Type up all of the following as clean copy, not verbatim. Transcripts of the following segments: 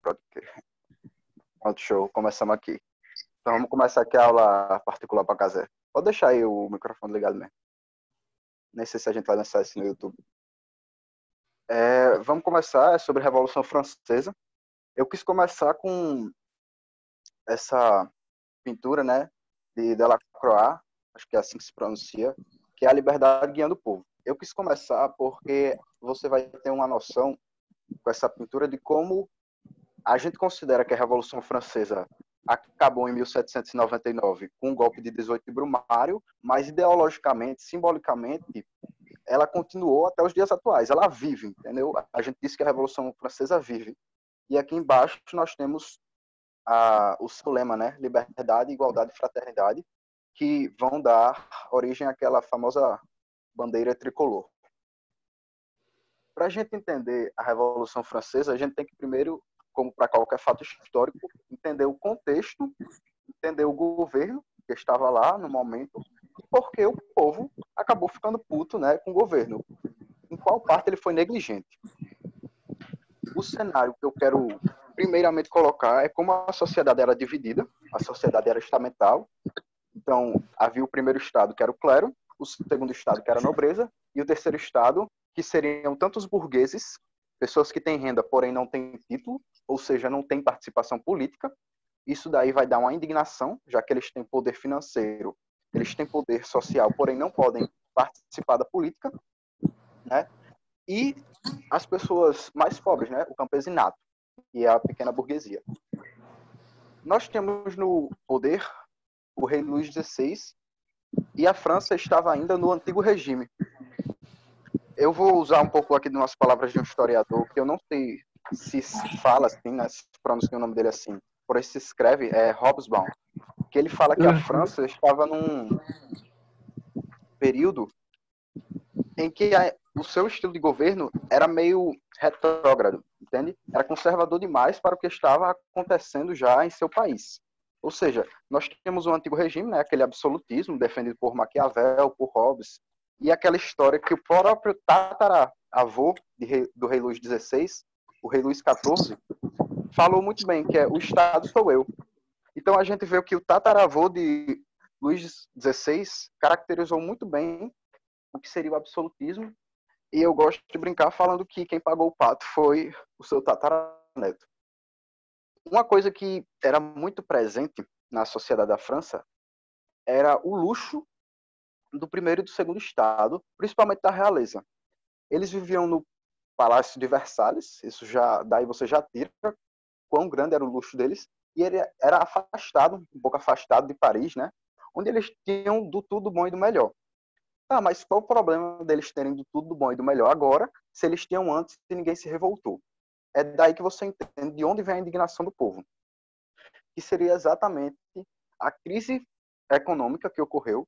Pronto, pronto, show. Começamos aqui. Então vamos começar aqui a aula particular para Casé. Pode deixar aí o microfone ligado mesmo. Nem sei se a gente vai lançar isso no YouTube. Vamos começar sobre a Revolução Francesa. Eu quis começar com essa pintura, né, de Delacroix, acho que é assim que se pronuncia, que é a liberdade guiando o povo. Eu quis começar porque você vai ter uma noção com essa pintura de como a gente considera que a Revolução Francesa acabou em 1799 com o golpe de 18 de Brumário, mas ideologicamente, simbolicamente, ela continuou até os dias atuais. Ela vive, entendeu? A gente disse que a Revolução Francesa vive. E aqui embaixo nós temos o seu lema, né? Liberdade, igualdade e fraternidade, que vão dar origem àquela famosa bandeira tricolor. Para a gente entender a Revolução Francesa, a gente tem que primeiro, como para qualquer fato histórico, entender o contexto, entender o governo que estava lá no momento, e por que o povo acabou ficando puto, né, com o governo. Em qual parte ele foi negligente. O cenário que eu quero primeiramente colocar é como a sociedade era dividida, a sociedade era estamental. Então, havia o primeiro estado, que era o clero, o segundo estado, que era a nobreza, e o terceiro estado, que seriam tanto os burgueses, pessoas que têm renda, porém não têm título, ou seja, não têm participação política. Isso daí vai dar uma indignação, já que eles têm poder financeiro, eles têm poder social, porém não podem participar da política, né? E as pessoas mais pobres, né? O campesinato e a pequena burguesia. Nós temos no poder o rei Luís XVI e a França estava ainda no antigo regime. Eu vou usar um pouco aqui de umas palavras de um historiador, que eu não sei se fala assim, né, se pronuncia o nome dele assim, por isso se escreve, Hobsbawm, que ele fala que a França estava num período em que o seu estilo de governo era meio retrógrado, entende? Era conservador demais para o que estava acontecendo já em seu país. Ou seja, nós temos um antigo regime, né, aquele absolutismo defendido por Maquiavel, por Hobbes, e aquela história que o próprio tataravô do rei Luís XVI, o rei Luís XIV, falou muito bem, que é o Estado sou eu. Então a gente vê que o tataravô de Luís XVI caracterizou muito bem o que seria o absolutismo, e eu gosto de brincar falando que quem pagou o pato foi o seu tataraneto. Uma coisa que era muito presente na sociedade da França era o luxo do primeiro e do segundo estado, principalmente da realeza. Eles viviam no Palácio de Versalhes, isso já daí você já tira quão grande era o luxo deles, e ele era afastado, um pouco afastado de Paris, né? Onde eles tinham do tudo bom e do melhor. Mas qual o problema deles terem do tudo do bom e do melhor agora, se eles tinham antes e ninguém se revoltou? É daí que você entende de onde vem a indignação do povo. Que seria exatamente a crise econômica que ocorreu.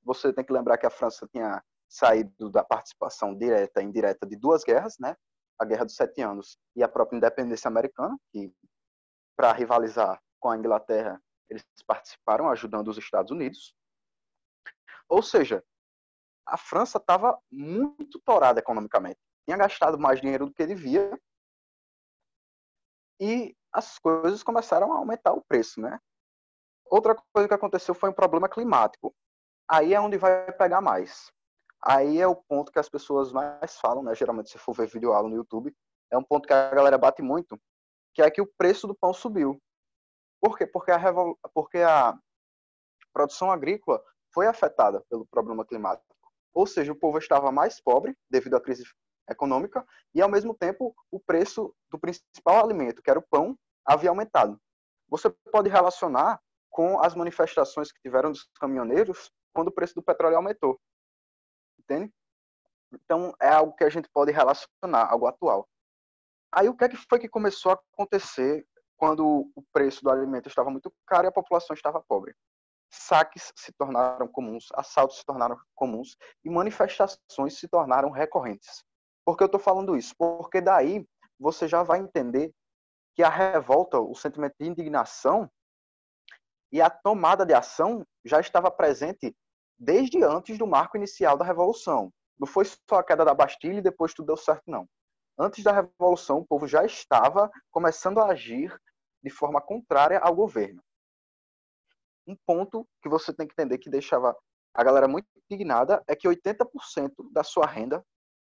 Você tem que lembrar que a França tinha saído da participação direta e indireta de duas guerras, né? A Guerra dos 7 Anos e a própria independência americana, que para rivalizar com a Inglaterra, eles participaram ajudando os Estados Unidos. Ou seja, a França estava muito torada economicamente. Tinha gastado mais dinheiro do que devia. E as coisas começaram a aumentar o preço, né? Outra coisa que aconteceu foi um problema climático. Aí é onde vai pegar mais. Aí é o ponto que as pessoas mais falam, né? Geralmente, se for ver vídeo aula no YouTube, é um ponto que a galera bate muito, que é que o preço do pão subiu. Por quê? Porque a produção agrícola foi afetada pelo problema climático. Ou seja, o povo estava mais pobre devido à crise econômica e, ao mesmo tempo, o preço do principal alimento, que era o pão, havia aumentado. Você pode relacionar com as manifestações que tiveram dos caminhoneiros quando o preço do petróleo aumentou. Entende? Então, é algo que a gente pode relacionar, algo atual. Aí, o que é que foi que começou a acontecer quando o preço do alimento estava muito caro e a população estava pobre? Saques se tornaram comuns, assaltos se tornaram comuns e manifestações se tornaram recorrentes. Por que eu estou falando isso? Porque daí você já vai entender que a revolta, o sentimento de indignação e a tomada de ação já estava presente desde antes do marco inicial da Revolução. Não foi só a queda da Bastilha e depois tudo deu certo, não. Antes da Revolução, o povo já estava começando a agir de forma contrária ao governo. Um ponto que você tem que entender que deixava a galera muito indignada é que 80% da sua renda,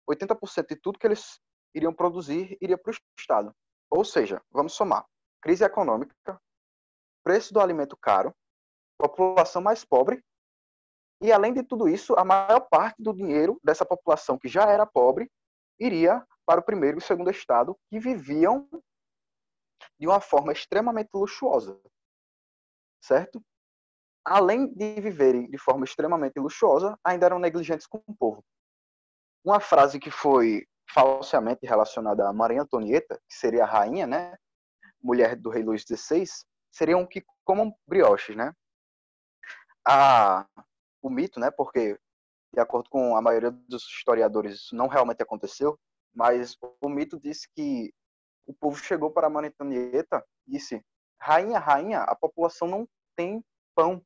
80% de tudo que eles iriam produzir, iria para o Estado. Ou seja, vamos somar, crise econômica, preço do alimento caro, população mais pobre, e além de tudo isso, a maior parte do dinheiro dessa população que já era pobre iria para o primeiro e o segundo estado, que viviam de uma forma extremamente luxuosa, certo? Além de viverem de forma extremamente luxuosa, ainda eram negligentes com o povo. Uma frase que foi falsamente relacionada a Maria Antonieta, que seria a rainha, né, mulher do rei Luís XVI, seriam que comam brioches, né? O mito, né, porque de acordo com a maioria dos historiadores isso não realmente aconteceu, mas o mito diz que o povo chegou para Maria Antonieta e disse: rainha, rainha, a população não tem pão,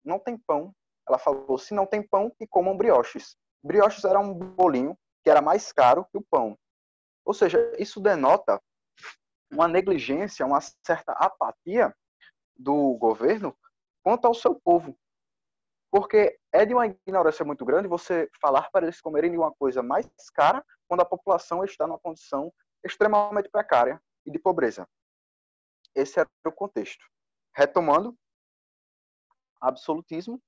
não tem pão. Ela falou: se não tem pão, que comam brioches. Brioches era um bolinho que era mais caro que o pão. Ou seja, isso denota uma negligência, uma certa apatia do governo quanto ao seu povo. Porque é de uma ignorância muito grande você falar para eles comerem de uma coisa mais cara quando a população está numa condição extremamente precária e de pobreza. Esse era o contexto. Retomando, absolutismo,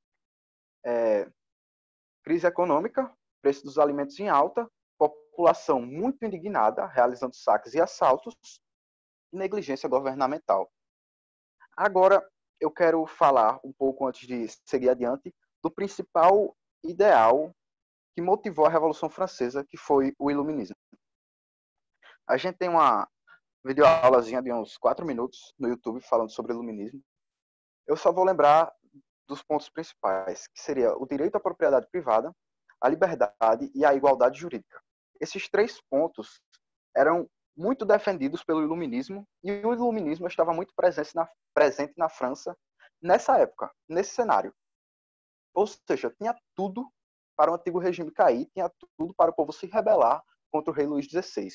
crise econômica, preço dos alimentos em alta, população muito indignada, realizando saques e assaltos, e negligência governamental. Agora, eu quero falar um pouco, antes de seguir adiante, do principal ideal que motivou a Revolução Francesa, que foi o Iluminismo. A gente tem uma videoaulazinha de uns 4 minutos no YouTube falando sobre o Iluminismo. Eu só vou lembrar dos pontos principais, que seria o direito à propriedade privada, a liberdade e a igualdade jurídica. Esses 3 pontos eram muito defendidos pelo Iluminismo, e o Iluminismo estava muito presente na França nessa época, nesse cenário. Ou seja, tinha tudo para o antigo regime cair, tinha tudo para o povo se rebelar contra o rei Luís XVI.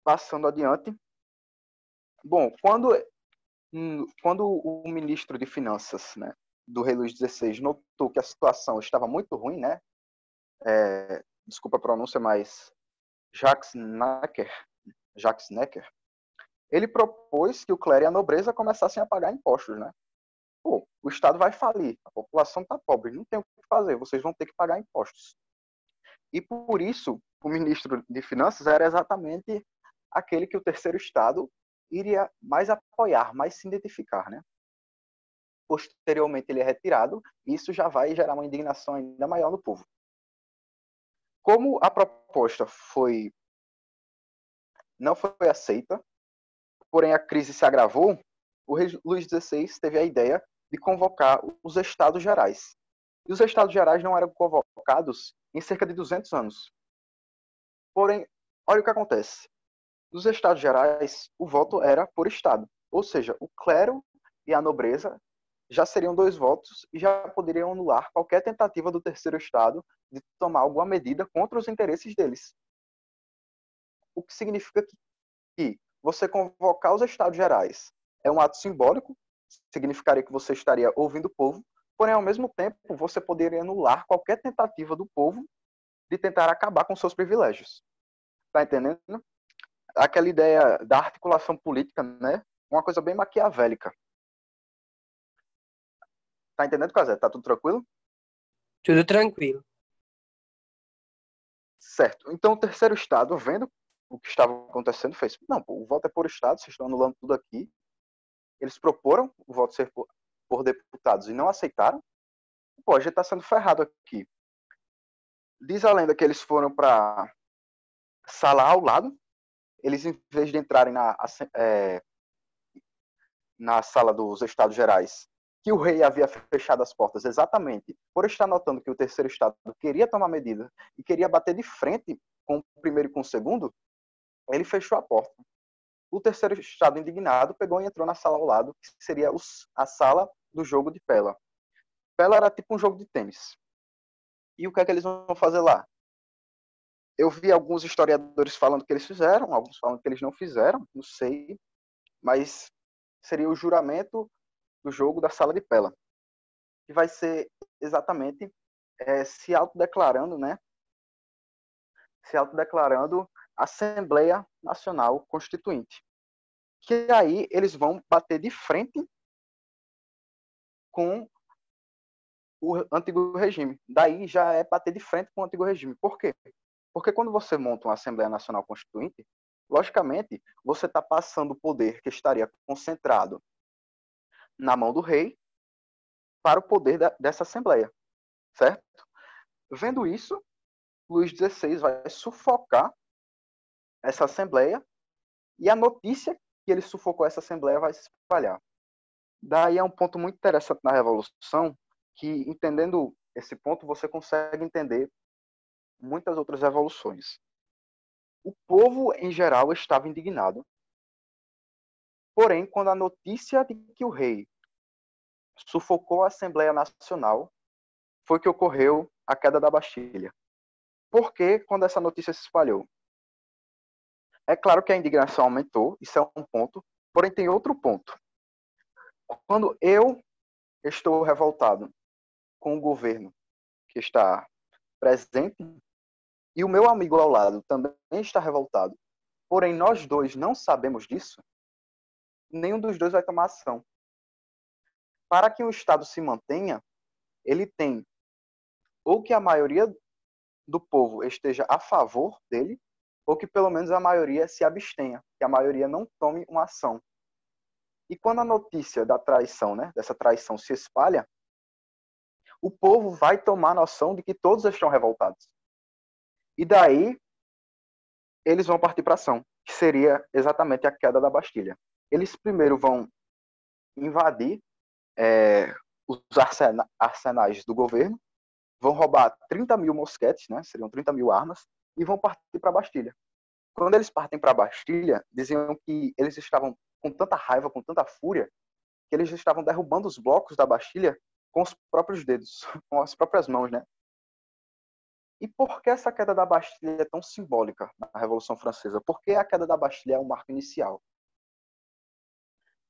Passando adiante. Bom, quando o ministro de Finanças, né, do rei Luís XVI notou que a situação estava muito ruim, né, desculpa a pronúncia, mas Jacques Necker, ele propôs que o clero e a nobreza começassem a pagar impostos, né? Pô, o Estado vai falir, a população está pobre, não tem o que fazer, vocês vão ter que pagar impostos. E por isso, o ministro de Finanças era exatamente aquele que o terceiro Estado iria mais apoiar, mais se identificar, né? Posteriormente ele é retirado, e isso já vai gerar uma indignação ainda maior no povo. Como a proposta não foi aceita, porém a crise se agravou, o rei Luís XVI teve a ideia de convocar os Estados Gerais. E os Estados Gerais não eram convocados em cerca de 200 anos. Porém, olha o que acontece. Nos Estados Gerais, o voto era por Estado. Ou seja, o clero e a nobreza já seriam 2 votos e já poderiam anular qualquer tentativa do terceiro Estado de tomar alguma medida contra os interesses deles. O que significa que você convocar os Estados Gerais é um ato simbólico, significaria que você estaria ouvindo o povo, porém, ao mesmo tempo, você poderia anular qualquer tentativa do povo de tentar acabar com seus privilégios. Tá entendendo? Aquela ideia da articulação política, né? Uma coisa bem maquiavélica. Tá entendendo, Casé? Tá tudo tranquilo? Tudo tranquilo. Certo. Então, o terceiro Estado, vendo o que estava acontecendo, fez: não, pô, o voto é por Estado, vocês estão anulando tudo aqui. Eles proporam o voto ser por deputados e não aceitaram. Pô, a gente tá sendo ferrado aqui. Diz a lenda que eles foram para sala ao lado. Eles, em vez de entrarem na sala dos Estados Gerais, que o rei havia fechado as portas exatamente por estar notando que o terceiro Estado queria tomar medida e queria bater de frente com o primeiro e com o segundo, ele fechou a porta. O terceiro Estado, indignado, pegou e entrou na sala ao lado, que seria a sala do jogo de Pela. Pela era tipo um jogo de tênis. E o que é que eles vão fazer lá? eu vi alguns historiadores falando que eles fizeram, alguns falando que eles não fizeram, não sei, mas seria o juramento do jogo da Sala de Pela, que vai ser exatamente se autodeclarando, né? Se autodeclarando Assembleia Nacional Constituinte. Que aí eles vão bater de frente com o antigo regime. Daí já é bater de frente com o antigo regime. Por quê? Porque quando você monta uma Assembleia Nacional Constituinte, logicamente, você está passando o poder que estaria concentrado na mão do rei para o poder dessa Assembleia, certo? Vendo isso, Luís XVI vai sufocar essa Assembleia e a notícia que ele sufocou essa Assembleia vai se espalhar. Daí é um ponto muito interessante na Revolução, que entendendo esse ponto, você consegue entender muitas outras revoluções. O povo, em geral, estava indignado. Porém, quando a notícia de que o rei sufocou a Assembleia Nacional, foi que ocorreu a queda da Bastilha. Por que quando essa notícia se espalhou? É claro que a indignação aumentou, isso é um ponto, porém tem outro ponto. Quando eu estou revoltado com o governo que está presente e o meu amigo ao lado também está revoltado, porém nós dois não sabemos disso, nenhum dos dois vai tomar ação. Para que o Estado se mantenha, ele tem ou que a maioria do povo esteja a favor dele, ou que pelo menos a maioria se abstenha, que a maioria não tome uma ação. E quando a notícia da traição, né, dessa traição se espalha, o povo vai tomar noção de que todos estão revoltados. E daí, eles vão partir para ação, que seria exatamente a queda da Bastilha. Eles primeiro vão invadir os arsenais do governo, vão roubar 30 mil mosquetes, né, seriam 30 mil armas, e vão partir para a Bastilha. Quando eles partem para a Bastilha, diziam que eles estavam com tanta raiva, com tanta fúria, que eles estavam derrubando os blocos da Bastilha com os próprios dedos, com as próprias mãos, né? E por que essa queda da Bastilha é tão simbólica na Revolução Francesa? Por que a queda da Bastilha é o marco inicial?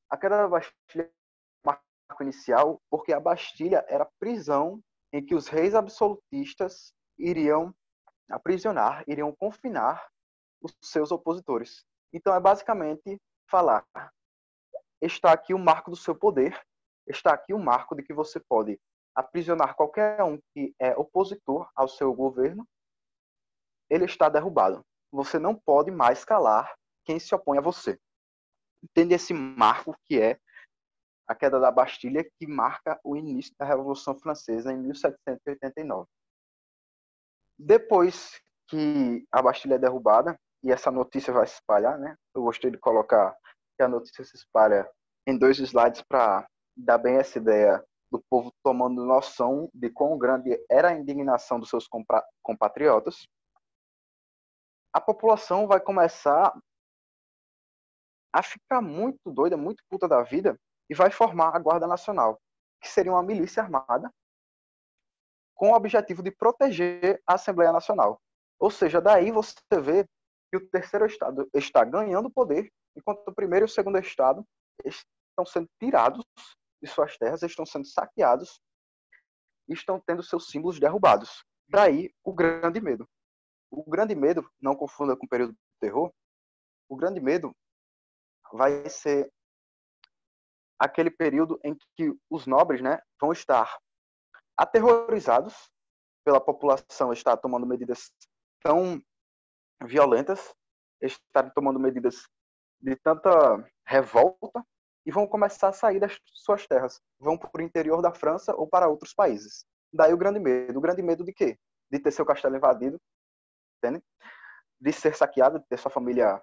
A queda da Bastilha é o marco inicial porque a Bastilha era a prisão em que os reis absolutistas iriam aprisionar, iriam confinar os seus opositores. Então é basicamente falar: está aqui o marco do seu poder, está aqui o marco de que você pode aprisionar qualquer um que é opositor ao seu governo, ele está derrubado. Você não pode mais calar quem se opõe a você. Entende esse marco que é a queda da Bastilha, que marca o início da Revolução Francesa em 1789. Depois que a Bastilha é derrubada, e essa notícia vai se espalhar, né? Eu gostei de colocar que a notícia se espalha em 2 slides para dar bem essa ideia do povo tomando noção de quão grande era a indignação dos seus compatriotas. A população vai começar a ficar muito doida, muito puta da vida, e vai formar a Guarda Nacional, que seria uma milícia armada com o objetivo de proteger a Assembleia Nacional. Ou seja, daí você vê que o terceiro estado está ganhando poder, enquanto o primeiro e o segundo estado estão sendo tirados de suas terras, estão sendo saqueados e estão tendo seus símbolos derrubados. Daí o grande medo. O grande medo, não confunda com o período do terror, o grande medo vai ser aquele período em que os nobres, né, vão estar aterrorizados pela população estar tomando medidas tão violentas, estarem tomando medidas de tanta revolta, e vão começar a sair das suas terras. Vão para o interior da França ou para outros países. Daí o grande medo. O grande medo de quê? De ter seu castelo invadido, entende? De ser saqueado, de ter sua família,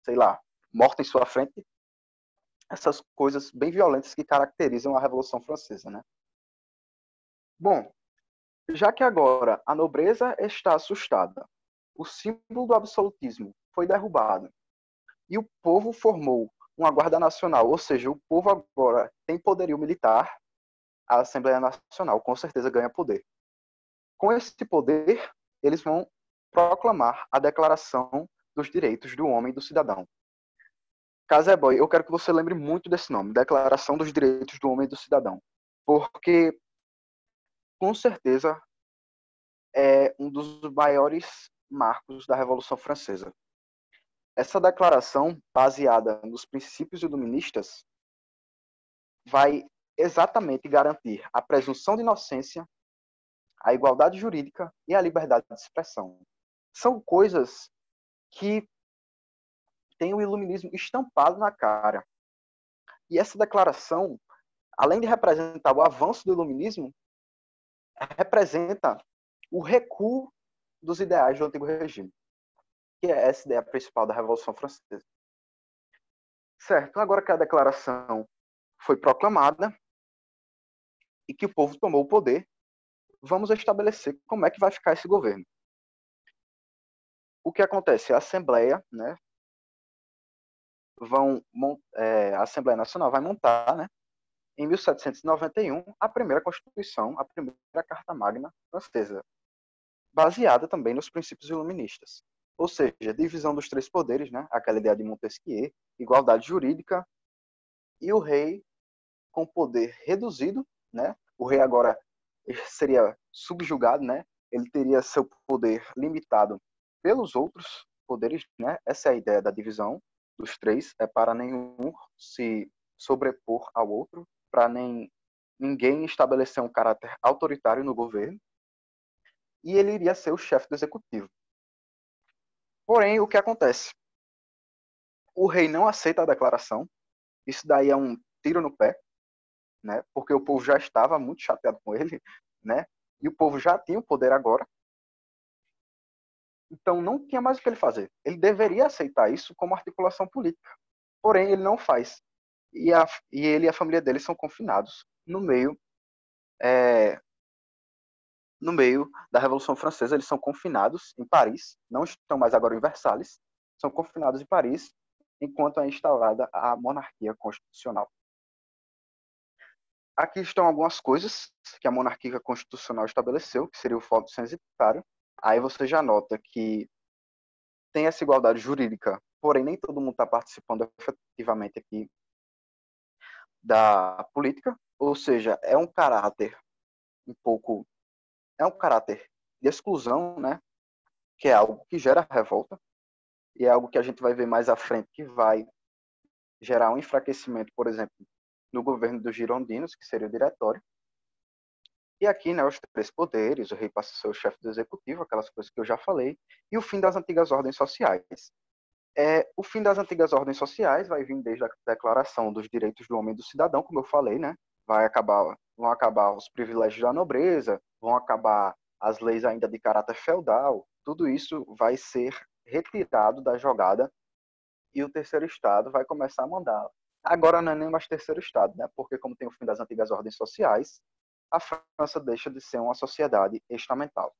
sei lá, morta em sua frente. Essas coisas bem violentas que caracterizam a Revolução Francesa, né? Bom, já que agora a nobreza está assustada, o símbolo do absolutismo foi derrubado e o povo formou uma Guarda Nacional, ou seja, o povo agora tem poderio militar, a Assembleia Nacional com certeza ganha poder. Com esse poder, eles vão proclamar a Declaração dos Direitos do Homem e do Cidadão. Caseboy, eu quero que você lembre muito desse nome, Declaração dos Direitos do Homem e do Cidadão, porque, com certeza, é um dos maiores marcos da Revolução Francesa. Essa declaração, baseada nos princípios iluministas, vai exatamente garantir a presunção de inocência, a igualdade jurídica e a liberdade de expressão. São coisas que têm o iluminismo estampado na cara. E essa declaração, além de representar o avanço do iluminismo, representa o recuo dos ideais do antigo regime, que é essa ideia principal da Revolução Francesa. Certo, agora que a declaração foi proclamada e que o povo tomou o poder, vamos estabelecer como é que vai ficar esse governo. O que acontece? A Assembleia, né, a Assembleia Nacional vai montar, né, em 1791, a primeira Constituição, a primeira Carta Magna francesa, baseada também nos princípios iluministas. Ou seja, divisão dos três poderes, né, aquela ideia de Montesquieu, igualdade jurídica, e o rei com poder reduzido, né? O rei agora seria subjugado, né? Ele teria seu poder limitado pelos outros poderes, né? Essa é a ideia da divisão dos três, é para nenhum se sobrepor ao outro, para ninguém estabelecer um caráter autoritário no governo, e ele iria ser o chefe do executivo. Porém, o que acontece? O rei não aceita a declaração, isso daí é um tiro no pé, né? Porque o povo já estava muito chateado com ele, né? E o povo já tinha o poder agora. Então não tinha mais o que ele fazer. Ele deveria aceitar isso como articulação política. Porém, ele não faz. E ele e a família dele são confinados no meio da Revolução Francesa. Eles são confinados em Paris, não estão mais agora em Versalhes, são confinados em Paris, enquanto é instaurada a monarquia constitucional. Aqui estão algumas coisas que a monarquia constitucional estabeleceu, que seria o voto censitário. Aí você já nota que tem essa igualdade jurídica, porém nem todo mundo está participando efetivamente aqui da política, ou seja, é um caráter de exclusão, né? Que é algo que gera revolta, e é algo que a gente vai ver mais à frente, que vai gerar um enfraquecimento, por exemplo, no governo dos girondinos, que seria o diretório. E aqui, né, os três poderes, o rei passa a ser o chefe do executivo, aquelas coisas que eu já falei, e o fim das antigas ordens sociais. O fim das antigas ordens sociais vai vir desde a Declaração dos Direitos do Homem e do Cidadão, como eu falei, né? Vão acabar os privilégios da nobreza, vão acabar as leis ainda de caráter feudal, tudo isso vai ser retirado da jogada e o terceiro estado vai começar a mandar. Agora não é nem mais terceiro estado, né? Porque como tem o fim das antigas ordens sociais, a França deixa de ser uma sociedade estamental.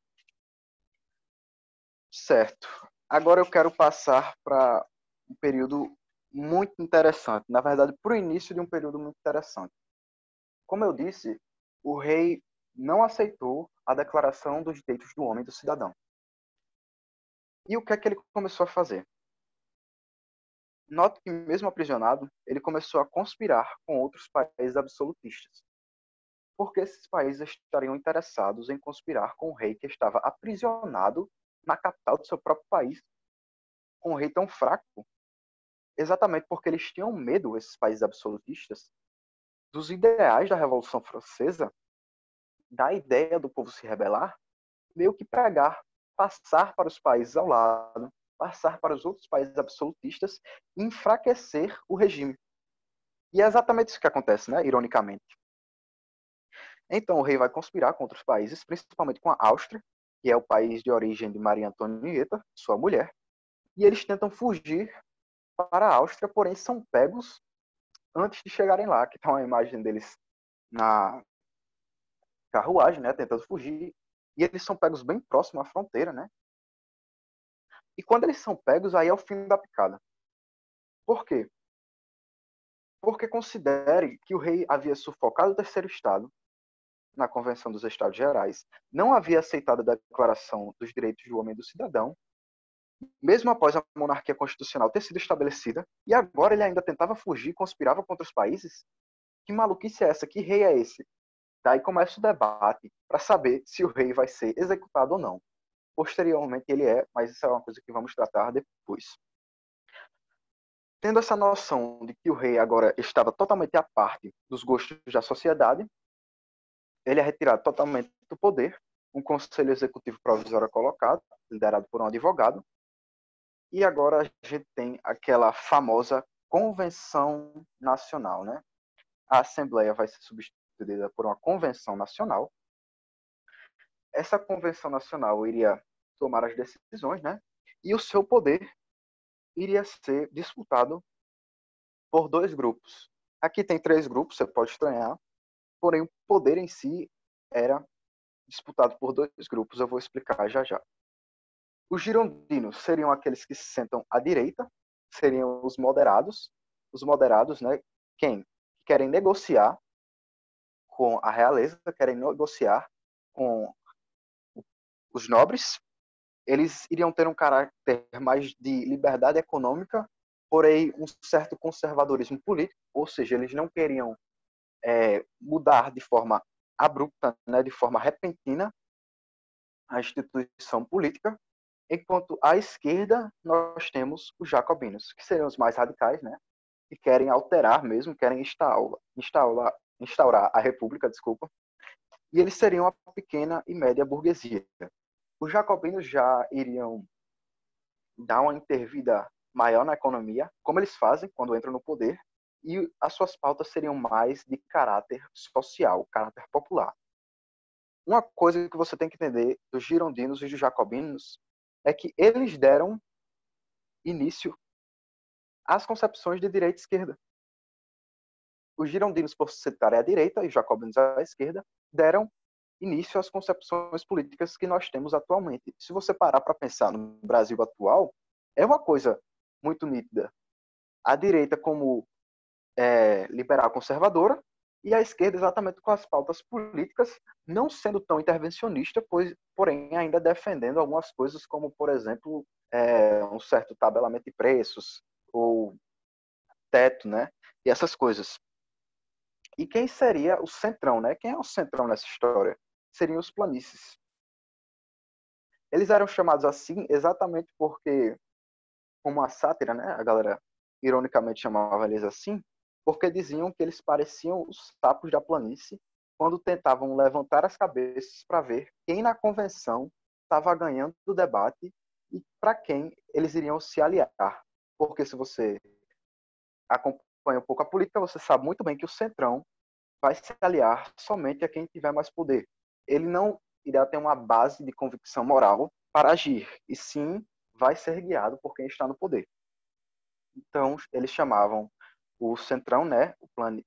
Certo. Agora eu quero passar para um período muito interessante. Na verdade, para o início de um período muito interessante. Como eu disse, o rei não aceitou a Declaração dos Direitos do Homem e do Cidadão. E o que é que ele começou a fazer? Note que, mesmo aprisionado, ele começou a conspirar com outros países absolutistas. Porque esses países estariam interessados em conspirar com o rei que estava aprisionado na capital do seu próprio país, com um rei tão fraco, exatamente porque eles tinham medo, esses países absolutistas, dos ideais da Revolução Francesa, da ideia do povo se rebelar, meio que passar para os países ao lado, passar para os outros países absolutistas e enfraquecer o regime. E é exatamente isso que acontece, né? Ironicamente. Então o rei vai conspirar com outros países, principalmente com a Áustria, que é o país de origem de Maria Antonieta, sua mulher, e eles tentam fugir para a Áustria, porém são pegos antes de chegarem lá, que está uma imagem deles na carruagem, né, tentando fugir, e eles são pegos bem próximo à fronteira, né? E quando eles são pegos, aí é o fim da picada. Por quê? Porque considere que o rei havia sufocado o terceiro estado, na Convenção dos Estados Gerais, não havia aceitado a Declaração dos Direitos do Homem e do Cidadão, mesmo após a monarquia constitucional ter sido estabelecida, e agora ele ainda tentava fugir, conspirava contra os países? Que maluquice é essa? Que rei é esse? Daí começa o debate para saber se o rei vai ser executado ou não. Posteriormente ele é, mas isso é uma coisa que vamos tratar depois. Tendo essa noção de que o rei agora estava totalmente à parte dos gostos da sociedade, ele é retirado totalmente do poder, um conselho executivo provisório é colocado, liderado por um advogado, e agora a gente tem aquela famosa Convenção Nacional, né? A Assembleia vai ser substituída por uma Convenção Nacional. Essa Convenção Nacional iria tomar as decisões, né? E o seu poder iria ser disputado por dois grupos. Aqui tem 3 grupos, você pode estranhar, porém o poder em si era disputado por 2 grupos, eu vou explicar já já. Os girondinos seriam aqueles que se sentam à direita, seriam os moderados. Os moderados, né, quem querem negociar com a realeza, querem negociar com os nobres. Eles iriam ter um caráter mais de liberdade econômica, porém um certo conservadorismo político, ou seja, eles não queriam mudar de forma abrupta, né, de forma repentina, a instituição política, enquanto à esquerda nós temos os jacobinos, que seriam os mais radicais, né, que querem alterar mesmo, querem instaurar a república, desculpa, e eles seriam a pequena e média burguesia. Os jacobinos já iriam dar uma intervida maior na economia, como eles fazem quando entram no poder, e as suas pautas seriam mais de caráter social, caráter popular. Uma coisa que você tem que entender dos girondinos e dos jacobinos é que eles deram início às concepções de direita e esquerda. Os girondinos, por se citarem à direita, e os jacobinos à esquerda, deram início às concepções políticas que nós temos atualmente. Se você parar para pensar no Brasil atual, é uma coisa muito nítida. A direita como liberal conservadora e a esquerda exatamente com as pautas políticas, não sendo tão intervencionista, porém ainda defendendo algumas coisas como, por exemplo, um certo tabelamento de preços ou teto, né? E essas coisas. E quem seria o centrão, né? Quem é o centrão nessa história? Seriam os planícies. Eles eram chamados assim exatamente porque, como a sátira, né? A galera ironicamente chamava eles assim, porque diziam que eles pareciam os sapos da planície quando tentavam levantar as cabeças para ver quem na convenção estava ganhando o debate e para quem eles iriam se aliar. Porque se você acompanha um pouco a política, você sabe muito bem que o centrão vai se aliar somente a quem tiver mais poder. Ele não irá ter uma base de convicção moral para agir, e sim vai ser guiado por quem está no poder. Então, eles chamavam o centrão, né,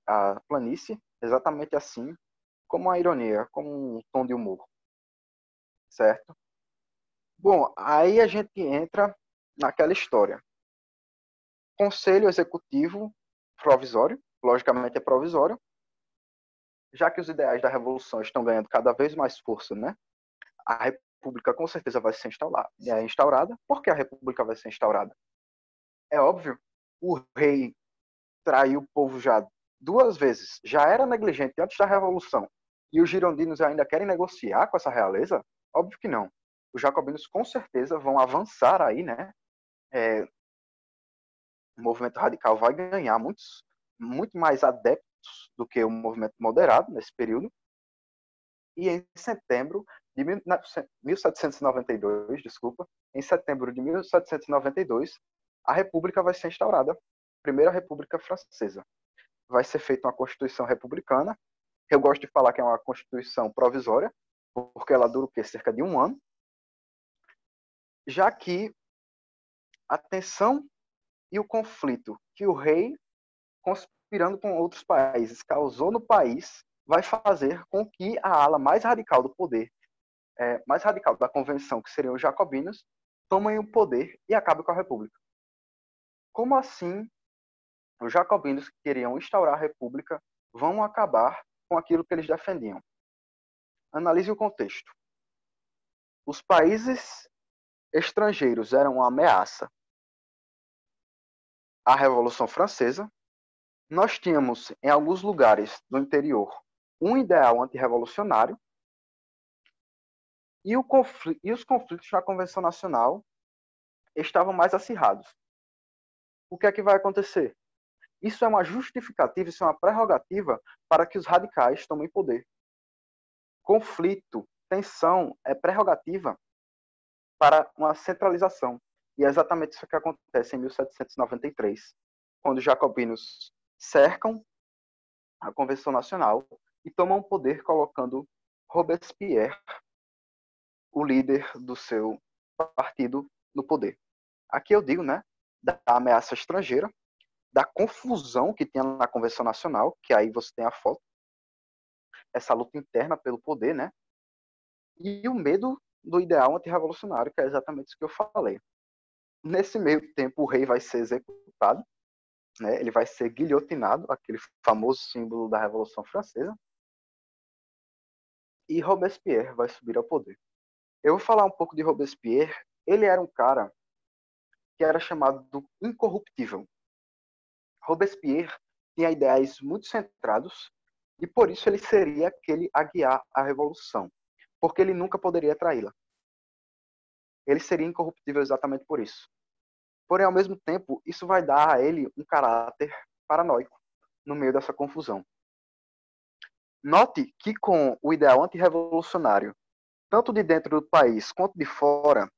a planície, exatamente assim, como uma ironia, como um tom de humor, certo? Bom, aí a gente entra naquela história. Conselho Executivo provisório, logicamente é provisório, já que os ideais da Revolução estão ganhando cada vez mais força, né? A República com certeza vai ser instaurada. Por que a República vai ser instaurada? É óbvio, o rei traiu o povo já 2 vezes, já era negligente antes da Revolução, e os girondinos ainda querem negociar com essa realeza? Óbvio que não. Os jacobinos com certeza vão avançar aí, né? O movimento radical vai ganhar muito mais adeptos do que o movimento moderado nesse período. E em setembro de 1792, em setembro de 1792, a República vai ser instaurada, a Primeira República Francesa. Vai ser feita uma Constituição republicana. Eu gosto de falar que é uma Constituição provisória, porque ela dura o quê? Cerca de 1 ano. Já que a tensão e o conflito que o rei, conspirando com outros países, causou no país, vai fazer com que a ala mais radical do poder, mais radical da convenção, que seriam os jacobinos, tomem o poder e acabem com a república. Como assim os jacobinos que queriam instaurar a república vão acabar com aquilo que eles defendiam? Analise o contexto. Os países estrangeiros eram uma ameaça à Revolução Francesa. Nós tínhamos, em alguns lugares do interior, um ideal antirrevolucionário e os conflitos na Convenção Nacional estavam mais acirrados. O que é que vai acontecer? Isso é uma justificativa, isso é uma prerrogativa para que os radicais tomem poder. Conflito, tensão é prerrogativa para uma centralização. E é exatamente isso que acontece em 1793, quando os jacobinos cercam a Convenção Nacional e tomam o poder colocando Robespierre, o líder do seu partido, no poder. Aqui eu digo, né, da ameaça estrangeira, da confusão que tinha na Convenção Nacional, que aí você tem a foto, essa luta interna pelo poder, né, e o medo do ideal antirrevolucionário, que é exatamente isso que eu falei. Nesse meio tempo, o rei vai ser executado, né, ele vai ser guilhotinado, aquele famoso símbolo da Revolução Francesa, e Robespierre vai subir ao poder. Eu vou falar um pouco de Robespierre. Ele era um cara que era chamado do incorruptível. Robespierre tinha ideais muito centrados e por isso ele seria aquele a guiar a revolução, porque ele nunca poderia traí-la. Ele seria incorruptível exatamente por isso. Porém, ao mesmo tempo, isso vai dar a ele um caráter paranoico no meio dessa confusão. Note que com o ideal antirrevolucionário, tanto de dentro do país quanto de fora,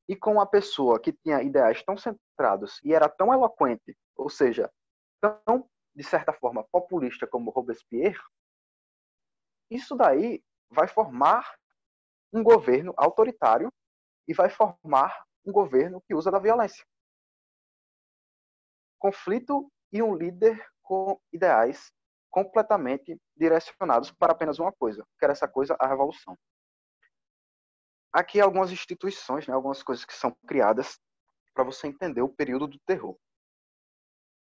e com uma pessoa que tinha ideais tão centrados e era tão eloquente, ou seja, tão, de certa forma, populista como Robespierre, isso daí vai formar um governo autoritário e vai formar um governo que usa da violência. Conflito e um líder com ideais completamente direcionados para apenas uma coisa, que era essa coisa, a revolução. Aqui algumas instituições, né, algumas coisas que são criadas para você entender o período do terror.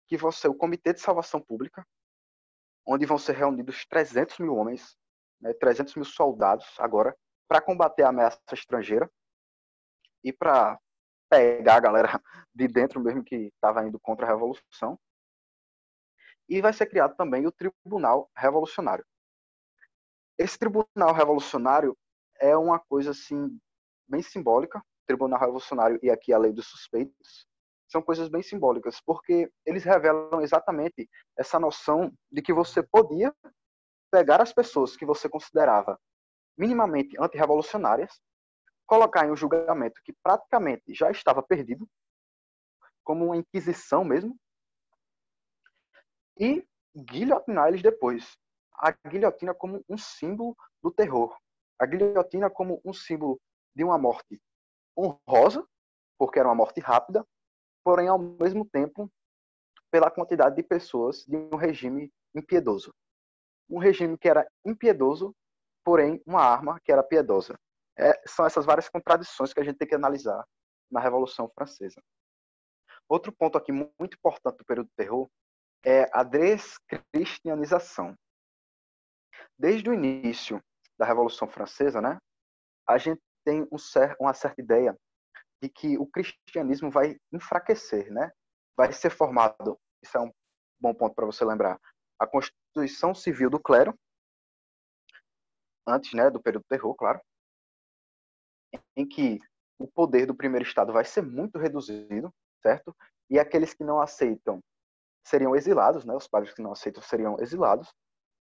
Que vai ser o Comitê de Salvação Pública, onde vão ser reunidos 300 mil homens, né, 300 mil soldados agora, para combater a ameaça estrangeira e para pegar a galera de dentro mesmo que estava indo contra a Revolução. E vai ser criado também o Tribunal Revolucionário. Esse Tribunal Revolucionário é uma coisa assim bem simbólica. O Tribunal Revolucionário e aqui a Lei dos Suspeitos são coisas bem simbólicas, porque eles revelam exatamente essa noção de que você podia pegar as pessoas que você considerava minimamente antirrevolucionárias, colocar em um julgamento que praticamente já estava perdido, como uma inquisição mesmo, e guilhotinar eles depois. A guilhotina como um símbolo do terror. A guilhotina como um símbolo de uma morte honrosa, porque era uma morte rápida, porém, ao mesmo tempo, pela quantidade de pessoas de um regime impiedoso. Um regime que era impiedoso, porém, uma arma que era piedosa. São essas várias contradições que a gente tem que analisar na Revolução Francesa. Outro ponto aqui muito importante do período do terror é a descristianização. Desde o início da Revolução Francesa, né, a gente tem uma certa ideia de que o cristianismo vai enfraquecer, né? Vai ser formado, isso é um bom ponto para você lembrar, a Constituição Civil do Clero, antes, né, do período do terror, claro, em que o poder do primeiro Estado vai ser muito reduzido, certo? E aqueles que não aceitam seriam exilados, né? Os padres que não aceitam seriam exilados.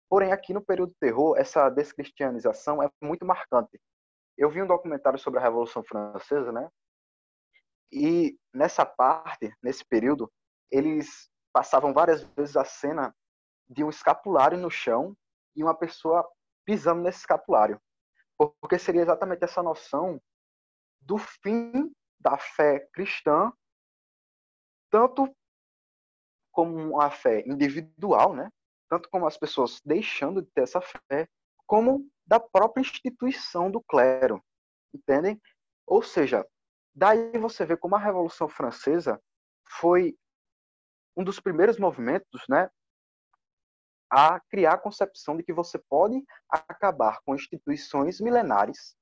Porém, aqui no período do terror, essa descristianização é muito marcante. Eu vi um documentário sobre a Revolução Francesa, né? E nessa parte, nesse período, eles passavam várias vezes a cena de um escapulário no chão e uma pessoa pisando nesse escapulário. Porque seria exatamente essa noção do fim da fé cristã, tanto como uma fé individual, né? Tanto como as pessoas deixando de ter essa fé, como da própria instituição do clero, entendem? Ou seja, daí você vê como a Revolução Francesa foi um dos primeiros movimentos, né, a criar a concepção de que você pode acabar com instituições milenares,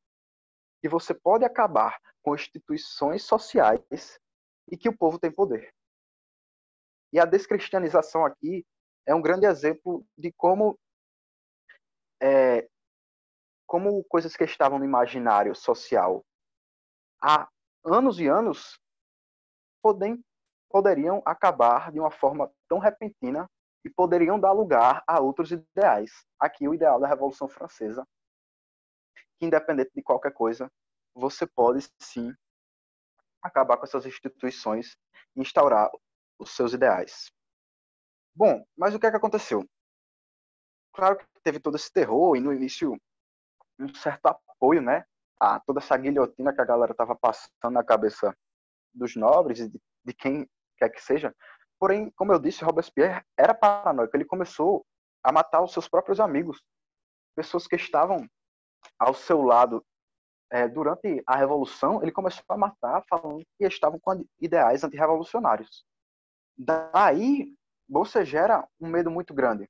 que você pode acabar com instituições sociais e que o povo tem poder. E a descristianização aqui é um grande exemplo de como coisas que estavam no imaginário social há anos e anos poderiam acabar de uma forma tão repentina e poderiam dar lugar a outros ideais. Aqui o ideal da Revolução Francesa, que independente de qualquer coisa, você pode sim acabar com essas instituições e instaurar os seus ideais. Bom, mas o que é que aconteceu? Claro que teve todo esse terror e no início um certo apoio, né, a toda essa guilhotina que a galera estava passando na cabeça dos nobres e de quem quer que seja. Porém, como eu disse, Robespierre era paranoico. Ele começou a matar os seus próprios amigos, pessoas que estavam ao seu lado durante a Revolução. Ele começou a matar falando que estavam com ideais antirrevolucionários. Daí, você gera um medo muito grande.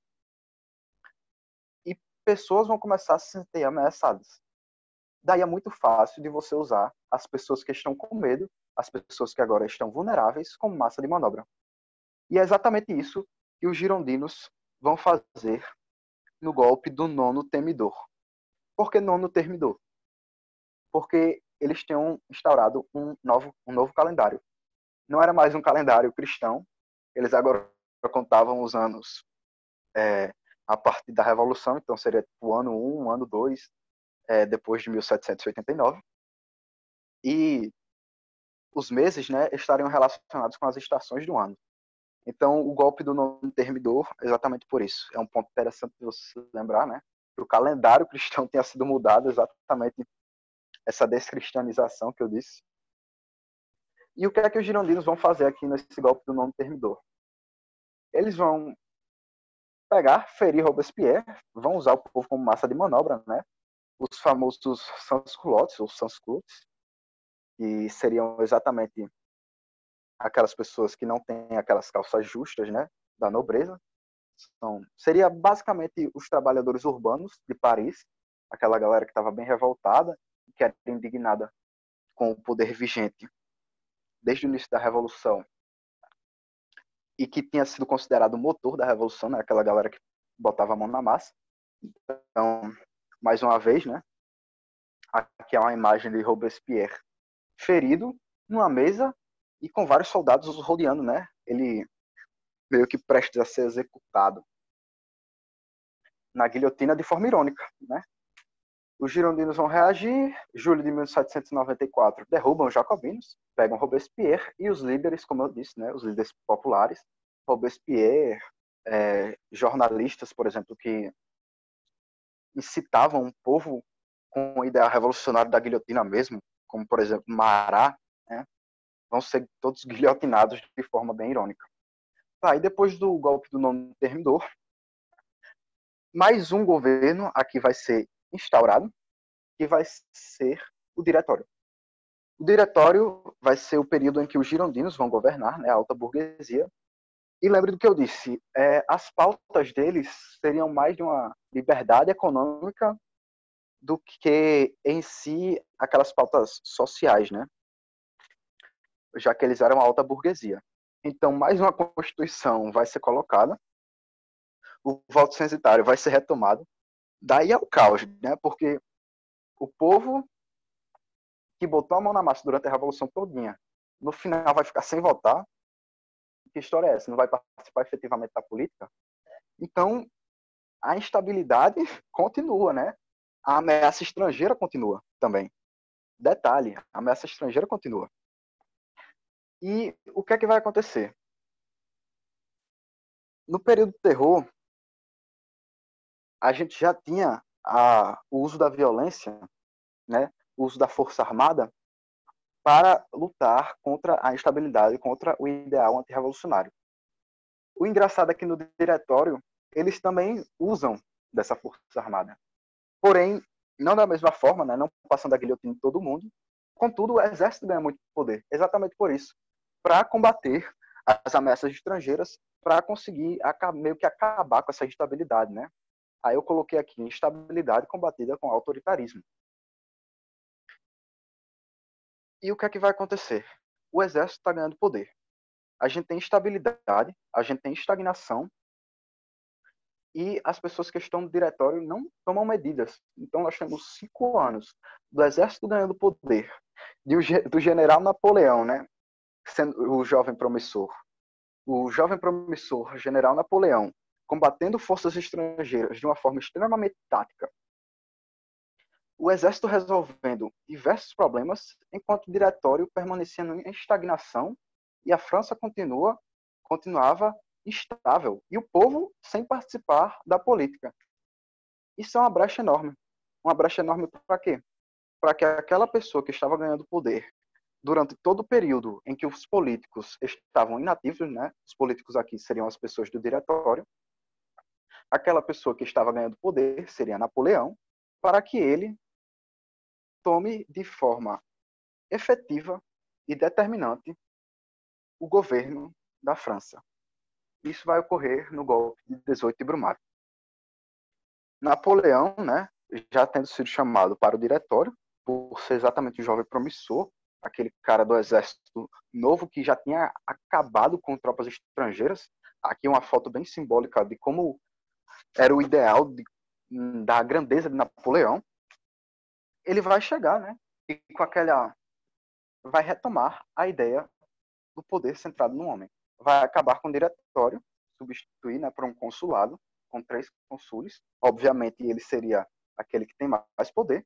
E pessoas vão começar a se sentir ameaçadas. Daí é muito fácil de você usar as pessoas que estão com medo, as pessoas que agora estão vulneráveis, como massa de manobra. E é exatamente isso que os girondinos vão fazer no golpe do Nono Temidor. Por que Nono Temidor? Porque eles tinham instaurado um novo calendário. Não era mais um calendário cristão, eles agora contavam os anos a partir da Revolução, então seria o ano 1, o ano 2, depois de 1789. E os meses, né, estariam relacionados com as estações do ano. Então, o golpe do Nono Temidor, exatamente por isso. É um ponto interessante de você lembrar, né? Que o calendário cristão tenha sido mudado, exatamente essa descristianização que eu disse. E o que é que os girondinos vão fazer aqui nesse golpe do Nono Temidor? Eles vão pegar, ferir Robespierre, vão usar o povo como massa de manobra, né? Os famosos sans-culottes, ou sans-culottes, que seriam exatamente aquelas pessoas que não têm aquelas calças justas, né, da nobreza. Então, seria basicamente os trabalhadores urbanos de Paris, aquela galera que estava bem revoltada, que era indignada com o poder vigente desde o início da Revolução e que tinha sido considerado o motor da Revolução, né, aquela galera que botava a mão na massa. Então, mais uma vez, né, aqui é uma imagem de Robespierre ferido numa mesa e com vários soldados o rodeando, né? Ele meio que prestes a ser executado na guilhotina de forma irônica, né? Os girondinos vão reagir. Julho de 1794 derrubam os jacobinos, pegam Robespierre e os líderes, como eu disse, né? Os líderes populares, Robespierre, jornalistas, por exemplo, que incitavam o povo com a ideia revolucionária da guilhotina mesmo, como, por exemplo, Marat, né? Vão ser todos guilhotinados de forma bem irônica. Tá, e depois do golpe do Nono Temidor, mais um governo aqui vai ser instaurado, que vai ser o Diretório. O Diretório vai ser o período em que os girondinos vão governar, né, a alta burguesia. E lembre do que eu disse, as pautas deles seriam mais de uma liberdade econômica do que em si aquelas pautas sociais, né? Já que eles eram a alta burguesia. Então, mais uma Constituição vai ser colocada, o voto censitário vai ser retomado, daí é o caos, né? Porque o povo que botou a mão na massa durante a Revolução todinha, no final vai ficar sem votar. Que história é essa? Não vai participar efetivamente da política? Então, a instabilidade continua, né? A ameaça estrangeira continua também. Detalhe, a ameaça estrangeira continua. E o que é que vai acontecer? No período do terror, a gente já tinha o uso da violência, né? O uso da força armada para lutar contra a instabilidade, contra o ideal antirrevolucionário. O engraçado é que no Diretório, eles também usam dessa força armada. Porém, não da mesma forma, né? Não passando a guilhotina em todo mundo. Contudo, o exército ganha muito poder, exatamente por isso, para combater as ameaças estrangeiras para conseguir meio que acabar com essa instabilidade, né? Aí eu coloquei aqui instabilidade combatida com autoritarismo. E o que é que vai acontecer? O exército está ganhando poder. A gente tem instabilidade, a gente tem estagnação, e as pessoas que estão no diretório não tomam medidas. Então nós temos 5 anos do exército ganhando poder, do general Napoleão, né, sendo o jovem promissor. O jovem promissor, general Napoleão, combatendo forças estrangeiras de uma forma extremamente tática. O exército resolvendo diversos problemas, enquanto o diretório permanecia em estagnação e a França continuava instável e o povo sem participar da política. Isso é uma brecha enorme. Uma brecha enorme para quê? Para que aquela pessoa que estava ganhando poder durante todo o período em que os políticos estavam inativos, né? Os políticos aqui seriam as pessoas do diretório. Aquela pessoa que estava ganhando poder seria Napoleão, para que ele tome de forma efetiva e determinante o governo da França. Isso vai ocorrer no golpe de 18 de Brumário. Napoleão, né, já tendo sido chamado para o diretório, por ser exatamente o jovem promissor, aquele cara do exército novo que já tinha acabado com tropas estrangeiras. Aqui uma foto bem simbólica de como era o ideal da grandeza de Napoleão. Ele vai chegar, né, e com aquela vai retomar a ideia do poder centrado no homem. Vai acabar com o diretório, substituir, né, por um consulado com 3 consúles. Obviamente, ele seria aquele que tem mais poder.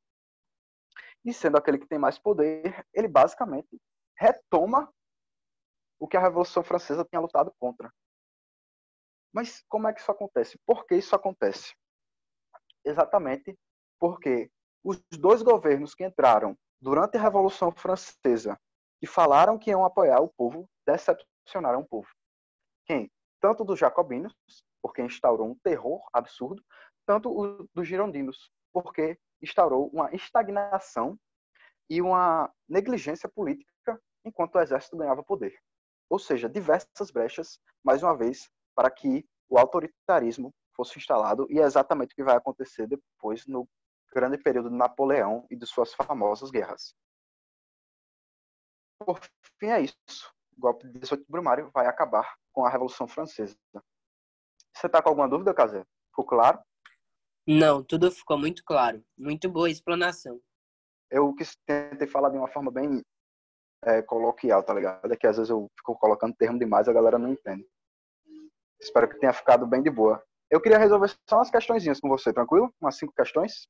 E sendo aquele que tem mais poder, ele basicamente retoma o que a Revolução Francesa tinha lutado contra. Mas como é que isso acontece? Por que isso acontece? Exatamente porque os 2 governos que entraram durante a Revolução Francesa e falaram que iam apoiar o povo, decepcionaram o povo. Quem? Tanto dos jacobinos, porque instaurou um terror absurdo, tanto dos girondinos, porque instaurou uma estagnação e uma negligência política enquanto o exército ganhava poder. Ou seja, diversas brechas, mais uma vez, para que o autoritarismo fosse instalado, e é exatamente o que vai acontecer depois no grande período de Napoleão e de suas famosas guerras. Por fim, é isso. O golpe de 18 de Brumário vai acabar com a Revolução Francesa. Você está com alguma dúvida, Cazé? Ficou claro? Não, tudo ficou muito claro. Muito boa explanação. Eu tentei falar de uma forma bem coloquial, tá ligado? É que às vezes eu fico colocando termo demais e a galera não entende. Espero que tenha ficado bem de boa. Eu queria resolver só umas questõezinhas com você, tranquilo? Umas 5 questões?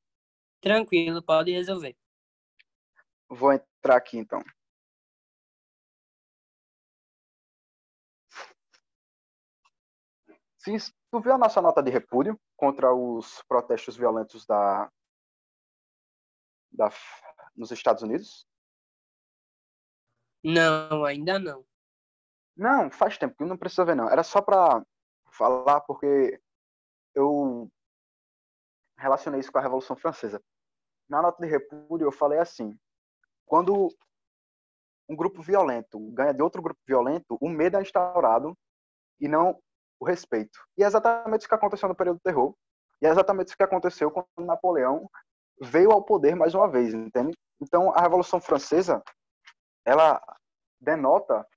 Tranquilo, pode resolver. Vou entrar aqui, então. Sim, tu viu a nossa nota de repúdio contra os protestos violentos nos Estados Unidos? Não, ainda não. Não, faz tempo que não precisa ver, não. Era só para falar porque eu relacionei isso com a Revolução Francesa. Na nota de repúdio eu falei assim: quando um grupo violento ganha de outro grupo violento, o medo é instaurado e não o respeito. E é exatamente isso que aconteceu no período do terror. E é exatamente isso que aconteceu quando Napoleão veio ao poder mais uma vez, entende? Então, a Revolução Francesa, ela denota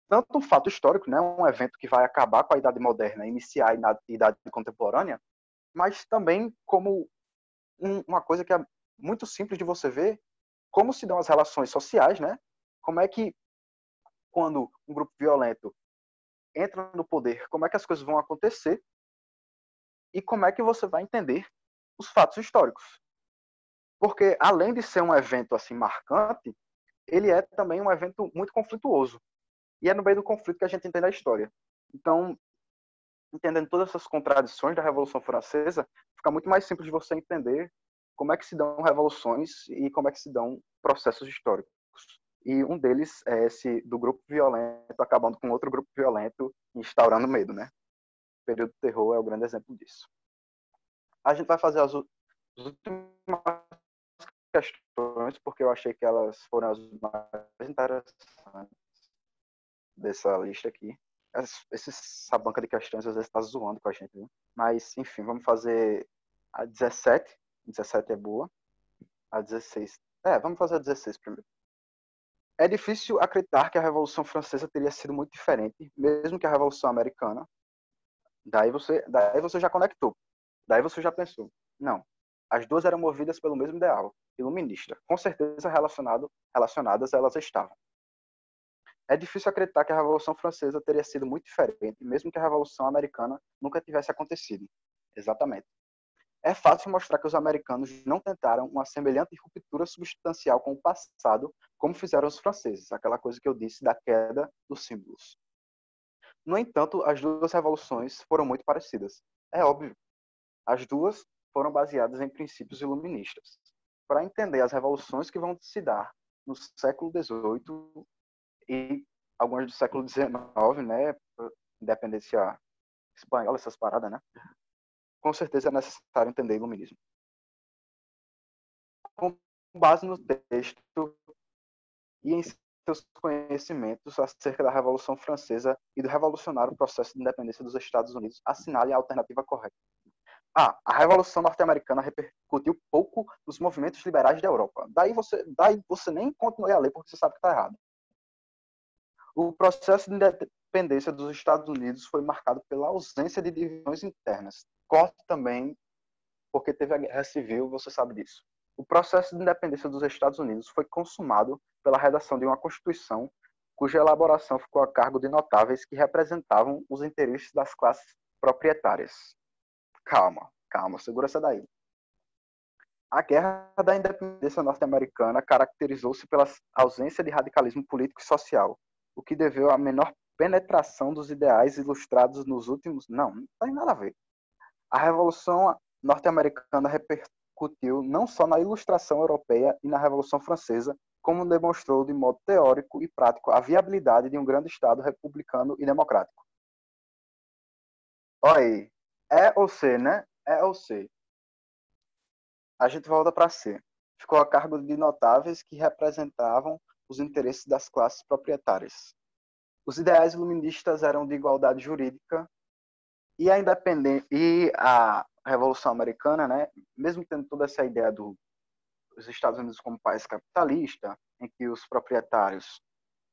tanto um fato histórico, né, um evento que vai acabar com a Idade Moderna, iniciar a Idade Contemporânea, mas também como uma coisa que é muito simples de você ver, como se dão as relações sociais, né? Como é que, quando um grupo violento entra no poder, como é que as coisas vão acontecer e como é que você vai entender os fatos históricos. Porque, além de ser um evento assim marcante, ele é também um evento muito conflituoso. E é no meio do conflito que a gente entende a história. Então, entendendo todas essas contradições da Revolução Francesa, fica muito mais simples de você entender como é que se dão revoluções e como é que se dão processos históricos. E um deles é esse do grupo violento acabando com outro grupo violento e instaurando medo, né? O período do terror é o grande exemplo disso. A gente vai fazer as últimas questões, porque eu achei que elas foram as mais interessantes dessa lista aqui. Essa banca de questões às vezes está zoando com a gente, viu? Mas, enfim, vamos fazer a 17. 17 é boa. A 16. Vamos fazer a 16 primeiro. É difícil acreditar que a Revolução Francesa teria sido muito diferente, mesmo que a Revolução Americana. Daí você já conectou. Daí você já pensou. Não. As duas eram movidas pelo mesmo ideal, iluminista. Com certeza relacionadas elas estavam. É difícil acreditar que a Revolução Francesa teria sido muito diferente, mesmo que a Revolução Americana nunca tivesse acontecido. Exatamente. É fácil mostrar que os americanos não tentaram uma semelhante ruptura substancial com o passado, como fizeram os franceses, aquela coisa que eu disse da queda dos símbolos. No entanto, as duas revoluções foram muito parecidas. É óbvio. As duas foram baseadas em princípios iluministas. Para entender as revoluções que vão se dar no século XVIII e algumas do século XIX, né, independência espanhola, essas paradas, né, com certeza é necessário entender o iluminismo. Com base no texto e em seus conhecimentos acerca da Revolução Francesa e do revolucionário processo de independência dos Estados Unidos, assinale a alternativa correta. A Revolução Norte-Americana repercutiu pouco nos movimentos liberais da Europa. Daí você nem continue a ler porque você sabe que está errado. O processo de independência dos Estados Unidos foi marcado pela ausência de divisões internas. Corte também, porque teve a Guerra Civil, você sabe disso. O processo de independência dos Estados Unidos foi consumado pela redação de uma Constituição cuja elaboração ficou a cargo de notáveis que representavam os interesses das classes proprietárias. Calma, segura essa daí. A Guerra da Independência Norte-Americana caracterizou-se pela ausência de radicalismo político e social, o que deveu à menor penetração dos ideais ilustrados nos últimos... Não tem nada a ver. A Revolução Norte-Americana repercutiu não só na Ilustração Europeia e na Revolução Francesa, como demonstrou de modo teórico e prático a viabilidade de um grande Estado republicano e democrático. Olha aí. É ou C, né? É ou C. A gente volta para C. Ficou a cargo de notáveis que representavam os interesses das classes proprietárias. Os ideais iluministas eram de igualdade jurídica e a Revolução Americana, né, mesmo tendo toda essa ideia dos Estados Unidos como país capitalista, em que os proprietários,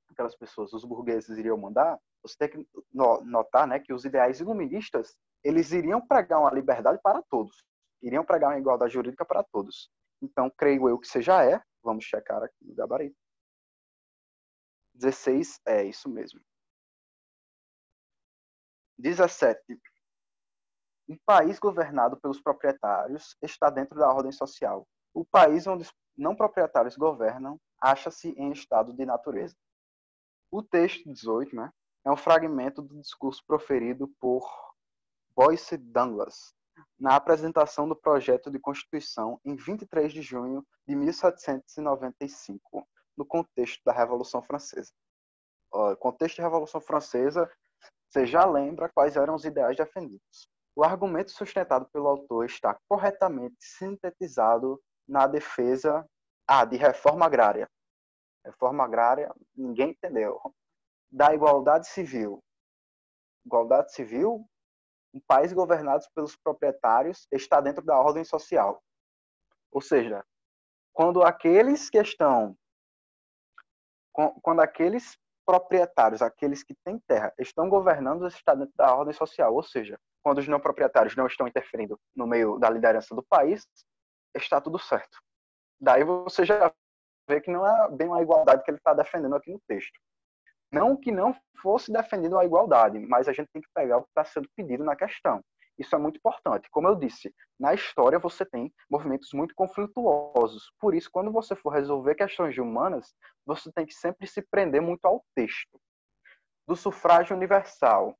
aquelas pessoas, os burgueses iriam mandar, você tem que notar, né, que os ideais iluministas, eles iriam pregar uma liberdade para todos, iriam pregar uma igualdade jurídica para todos. Então, creio eu que seja vamos checar aqui no gabarito. 16 é isso mesmo. 17. Um país governado pelos proprietários está dentro da ordem social. O país onde os não proprietários governam acha-se em estado de natureza. O texto 18, né, é um fragmento do discurso proferido por Boyce Douglas na apresentação do projeto de Constituição em 23 de junho de 1795, no contexto da Revolução Francesa. O contexto da Revolução Francesa, você já lembra quais eram os ideais defendidos. O argumento sustentado pelo autor está corretamente sintetizado na defesa de reforma agrária. Reforma agrária, ninguém entendeu. Da igualdade civil. Igualdade civil, um país governado pelos proprietários está dentro da ordem social. Ou seja, quando aqueles proprietários, aqueles que têm terra, estão governando, está dentro da ordem social. Ou seja, quando os não proprietários não estão interferindo no meio da liderança do país, está tudo certo. Daí você já vê que não é bem uma igualdade que ele está defendendo aqui no texto. Não que não fosse defendendo a igualdade, mas a gente tem que pegar o que está sendo pedido na questão. Isso é muito importante. Como eu disse, na história você tem movimentos muito conflituosos. Por isso, quando você for resolver questões humanas, você tem que sempre se prender muito ao texto. Do sufrágio universal,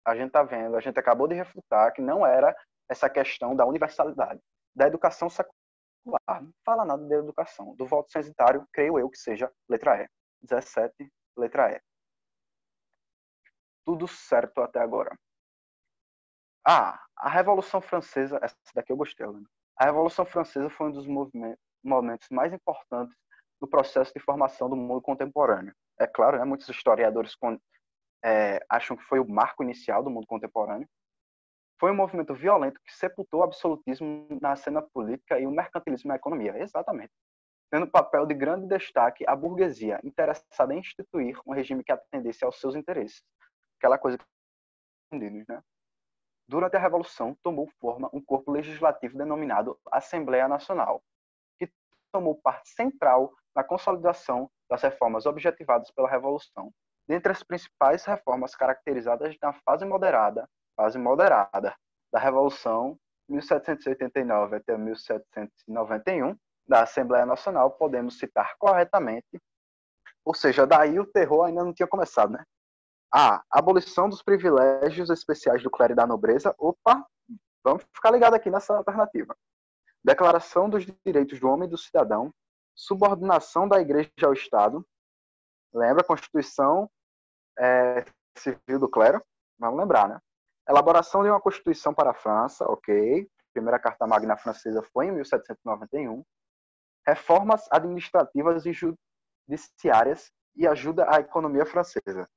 a gente está vendo, a gente acabou de refutar que não era essa questão da universalidade. Da educação secular, não fala nada da educação. Do voto censitário, creio eu que seja letra E. 17, letra E. Tudo certo até agora. A Revolução Francesa, essa daqui eu gostei, né? A Revolução Francesa foi um dos momentos mais importantes do processo de formação do mundo contemporâneo. É claro, né, muitos historiadores acham que foi o marco inicial do mundo contemporâneo. Foi um movimento violento que sepultou o absolutismo na cena política e o mercantilismo na economia. Exatamente. Tendo papel de grande destaque a burguesia, interessada em instituir um regime que atendesse aos seus interesses. Aquela coisa que entendidos, né? Durante a Revolução, tomou forma um corpo legislativo denominado Assembleia Nacional, que tomou parte central na consolidação das reformas objetivadas pela Revolução. Dentre as principais reformas caracterizadas na fase moderada da Revolução, 1789 até 1791, da Assembleia Nacional, podemos citar corretamente, ou seja, daí o terror ainda não tinha começado, né? A abolição dos privilégios especiais do clero e da nobreza. Opa, vamos ficar ligado aqui nessa alternativa. Declaração dos direitos do homem e do cidadão. Subordinação da igreja ao Estado. Lembra a Constituição Civil do Clero? Vamos lembrar, né? Elaboração de uma Constituição para a França, ok. Primeira Carta Magna Francesa foi em 1791. Reformas administrativas e judiciárias e ajuda à economia francesa.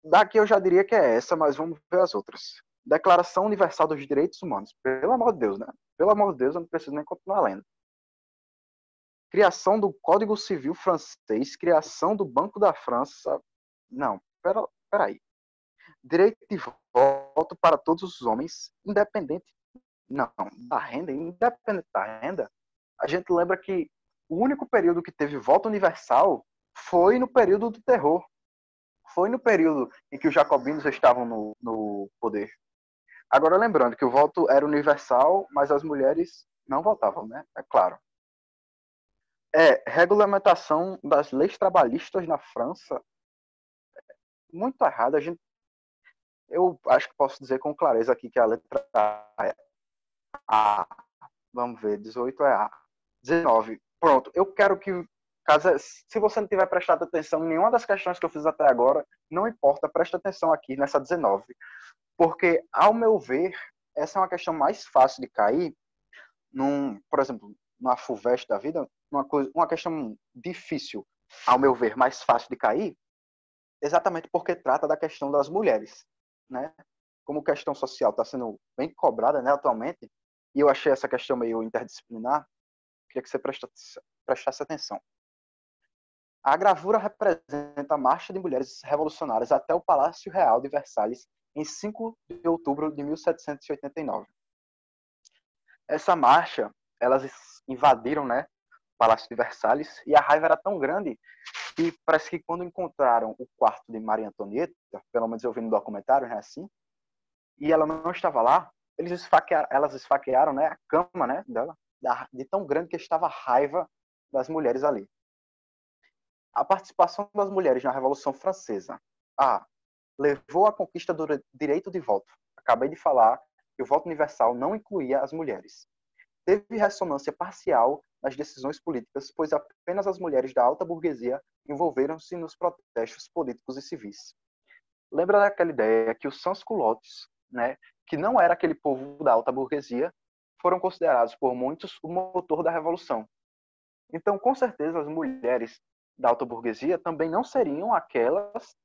Daqui eu já diria que é essa, mas vamos ver as outras. Declaração Universal dos Direitos Humanos. Pelo amor de Deus, né? Pelo amor de Deus, eu não preciso nem continuar lendo. Criação do Código Civil francês, criação do Banco da França. Não, peraí. Direito de voto para todos os homens, independente. Não, da renda, independente da renda. A gente lembra que o único período que teve voto universal foi no período do terror. Foi no período em que os jacobinos estavam no poder. Agora, lembrando que o voto era universal, mas as mulheres não votavam, né? É claro. Regulamentação das leis trabalhistas na França. Muito errado. Eu acho que posso dizer com clareza aqui que a letra A é A. Vamos ver, 18 é A. 19. Pronto. Eu quero que, se você não tiver prestado atenção em nenhuma das questões que eu fiz até agora, não importa, preste atenção aqui nessa 19. Porque, ao meu ver, essa é uma questão mais fácil de cair, por exemplo, numa FUVEST da vida, uma questão difícil, ao meu ver, mais fácil de cair, exatamente porque trata da questão das mulheres, né? Como questão social está sendo bem cobrada, né, atualmente, e eu achei essa questão meio interdisciplinar, queria que você prestasse atenção. A gravura representa a marcha de mulheres revolucionárias até o Palácio Real de Versalhes em 5 de outubro de 1789. Essa marcha, elas invadiram, né, o Palácio de Versalhes, e a raiva era tão grande que parece que quando encontraram o quarto de Maria Antonieta, pelo menos eu vi no documentário, né, assim, e ela não estava lá, elas esfaquearam, né, a cama, né, dela, de tão grande que estava a raiva das mulheres ali. A participação das mulheres na Revolução Francesa. Levou à conquista do direito de voto. Acabei de falar que o voto universal não incluía as mulheres. Teve ressonância parcial nas decisões políticas, pois apenas as mulheres da alta burguesia envolveram-se nos protestos políticos e civis. Lembra daquela ideia que os sans-culottes, né, que não era aquele povo da alta burguesia, foram considerados por muitos o motor da Revolução. Então, com certeza, as mulheres da alta burguesia também não seriam aquelas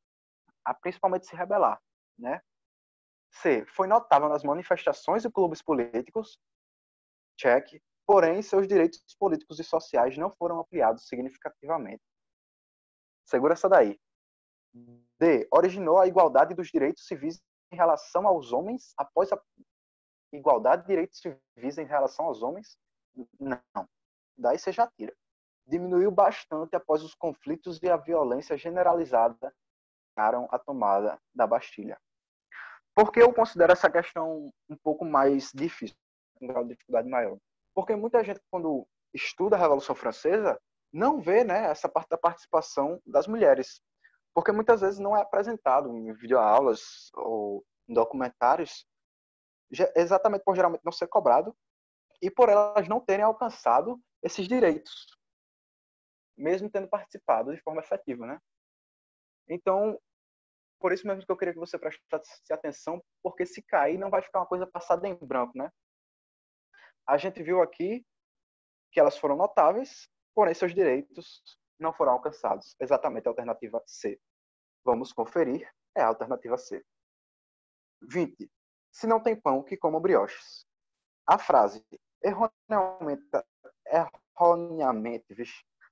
a principalmente se rebelar, né? C. Foi notável nas manifestações e clubes políticos, check, porém seus direitos políticos e sociais não foram ampliados significativamente. Segura essa daí. D. Originou a igualdade dos direitos civis em relação aos homens após a igualdade de direitos civis em relação aos homens? Não. Daí você já tira. Diminuiu bastante após os conflitos e a violência generalizada a tomada da Bastilha. Por que eu considero essa questão um pouco mais difícil, um grau de dificuldade maior? Porque muita gente, quando estuda a Revolução Francesa, não vê, né, essa parte da participação das mulheres. Porque muitas vezes não é apresentado em videoaulas ou em documentários, exatamente por geralmente não ser cobrado e por elas não terem alcançado esses direitos, mesmo tendo participado de forma efetiva, né? Então, por isso mesmo que eu queria que você prestasse atenção, porque se cair não vai ficar uma coisa passada em branco, né? A gente viu aqui que elas foram notáveis, porém seus direitos não foram alcançados. Exatamente a alternativa C. Vamos conferir. É a alternativa C. 20. Se não tem pão, que coma brioches. A frase erroneamente,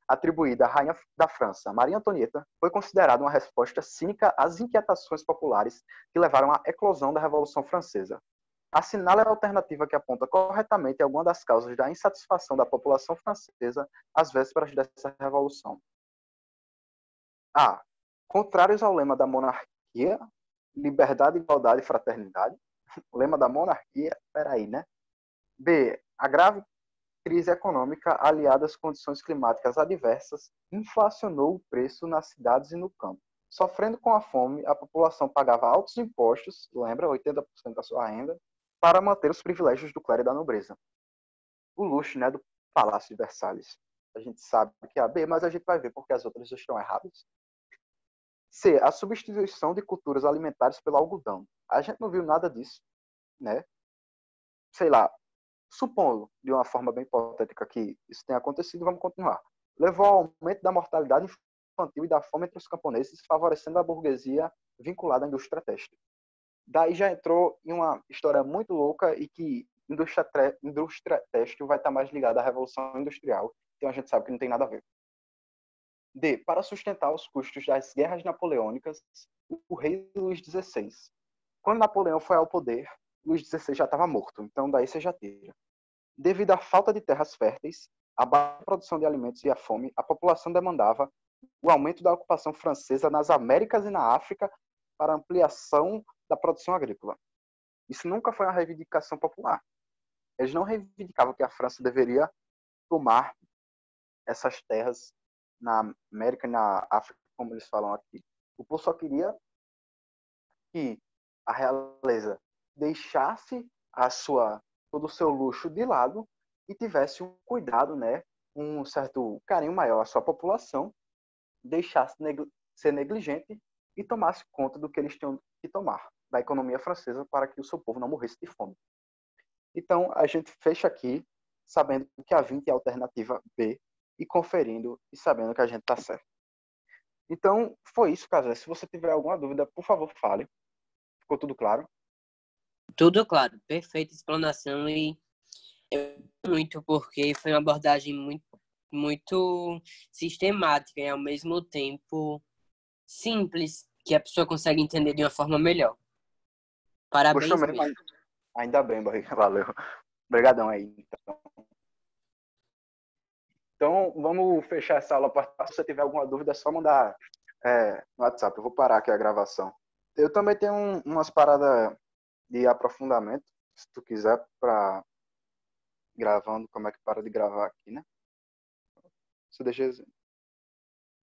atribuída à rainha da França, Maria Antonieta, foi considerada uma resposta cínica às inquietações populares que levaram à eclosão da Revolução Francesa. Assinale a alternativa que aponta corretamente alguma das causas da insatisfação da população francesa às vésperas dessa revolução. A. Contrários ao lema da monarquia, liberdade, igualdade e fraternidade. O lema da monarquia, peraí, né? B. A grave crise econômica aliada às condições climáticas adversas inflacionou o preço nas cidades e no campo. Sofrendo com a fome, a população pagava altos impostos, lembra, 80% da sua renda, para manter os privilégios do clero e da nobreza. O luxo, né, do Palácio de Versalhes. A gente sabe que é a B, mas a gente vai ver porque as outras estão erradas. C. A substituição de culturas alimentares pelo algodão. A gente não viu nada disso, né? Sei lá, supondo, de uma forma bem hipotética, que isso tenha acontecido, vamos continuar. Levou ao aumento da mortalidade infantil e da fome entre os camponeses, favorecendo a burguesia vinculada à indústria têxtil. Daí já entrou em uma história muito louca e que indústria têxtil vai estar mais ligada à Revolução Industrial, então a gente sabe que não tem nada a ver. D. Para sustentar os custos das guerras napoleônicas, o rei Luís XVI. Quando Napoleão foi ao poder, Luís XVI já estava morto, então daí você já tira. Devido à falta de terras férteis, a baixa produção de alimentos e a fome, a população demandava o aumento da ocupação francesa nas Américas e na África para ampliação da produção agrícola. Isso nunca foi uma reivindicação popular. Eles não reivindicavam que a França deveria tomar essas terras na América e na África, como eles falam aqui. O povo só queria que a realeza deixasse todo o seu luxo de lado e tivesse um cuidado, né, um certo carinho maior à sua população, deixasse ser negligente e tomasse conta do que eles tinham que tomar, da economia francesa, para que o seu povo não morresse de fome. Então, a gente fecha aqui, sabendo que a 20 é a alternativa B, e conferindo e sabendo que a gente está certo. Então, foi isso, Casé. Se você tiver alguma dúvida, por favor, fale. Ficou tudo claro? Tudo claro, perfeita explanação e muito porque foi uma abordagem muito sistemática e ao mesmo tempo simples, que a pessoa consegue entender de uma forma melhor. Gostou Parabéns mesmo? mesmo. Ainda bem, Barriga. Valeu. Obrigadão aí. Então, vamos fechar essa aula. Se você tiver alguma dúvida, é só mandar no WhatsApp. Eu vou parar aqui a gravação. Eu também tenho umas paradas de aprofundamento, se tu quiser, para gravando, como é que para de gravar aqui, né? Você deixa